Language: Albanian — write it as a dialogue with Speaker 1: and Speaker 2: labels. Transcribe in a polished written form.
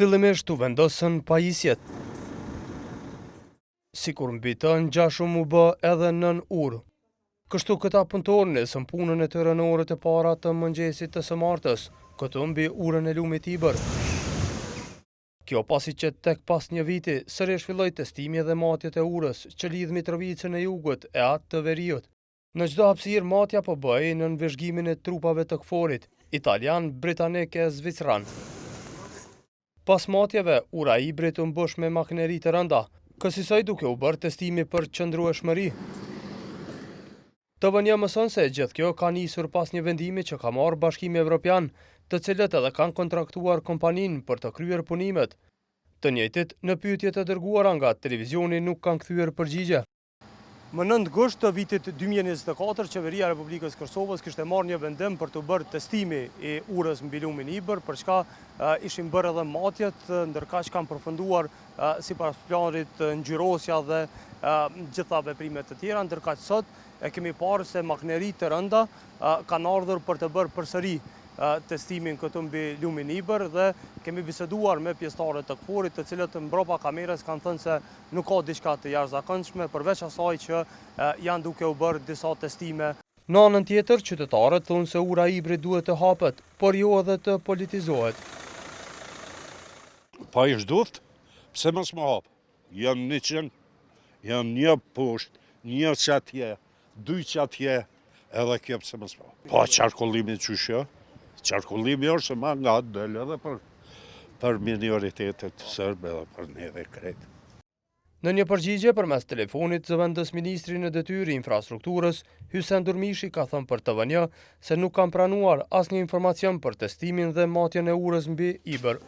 Speaker 1: Fillimisht u vendosën pajisjet. Sikur mbi të ngjashëm u bë edhe nën urë. Kështu këta punëtorë nisën punën e tyre në orët e para të mëngjesit të së martës, këtu mbi urën e lumit Ibër. Kjo pasi që tek pas një viti sërish filloi testimi dhe matjet e urës që lidh Mitrovicën e Jugut e atë të Veriut. Në çdo hapësirë matja po bëhej në nënvizhgimin e trupave të këforit, italian, britanik e zvicran. Pas matjeve, ura e Ibrit u mbush me makineri të rënda, kësaj duke u bërë testimi për qëndrueshmëri. TVN mëson se gjithë kjo ka nisur pas një vendimi që ka marrë Bashkimi Evropian, të cilët edhe kanë kontraktuar kompaninë për të kryer punimet. Të njëjtit në pyetje të dërguara nga televizioni nuk kanë kthyer përgjigje. Më 9 gusht të vitit 2024, Qeveria e Republikës Kosovës kishte marrë një vendim për të bërë testimi i urës mbi lumin Ibër, për çka ishin bërë edhe matjet, ndërkaq kanë përfunduar sipas planit ngjyrosja dhe gjitha veprimet të tjera, ndërkaq sot e kemi parë se makineri të rënda kanë ardhur për të bërë përsëri testimin këtu mbi lumin Ibër dhe kemi biseduar me pjesëtarët të këforit, të cilët mbrapa kamerës kanë thënë se nuk ka diçka të jashtëzakonshme, përveç asaj që janë duke u bërë disa testime. Në anën tjetër, qytetarët thonë se ura e Ibrit duhet të hapet, por jo edhe të politizohet.
Speaker 2: Pa ish duft, pse mos më hap? Janë 100, janë një poshtë, një qatje, 2 qatje, edhe kjo pse mos më hap. Pa qarkullimi qyshjo? Qarkullimi është ma nga del edhe për minoritetet sërbe dhe për neve krejt.
Speaker 1: Në një përgjigje përmes telefonit, zëvendës ministri në detyrë infrastrukturës, Hysen Durmishi ka thënë për TVN se nuk kanë pranuar asnjë informacion për testimin dhe matjen e urës mbi Ibër.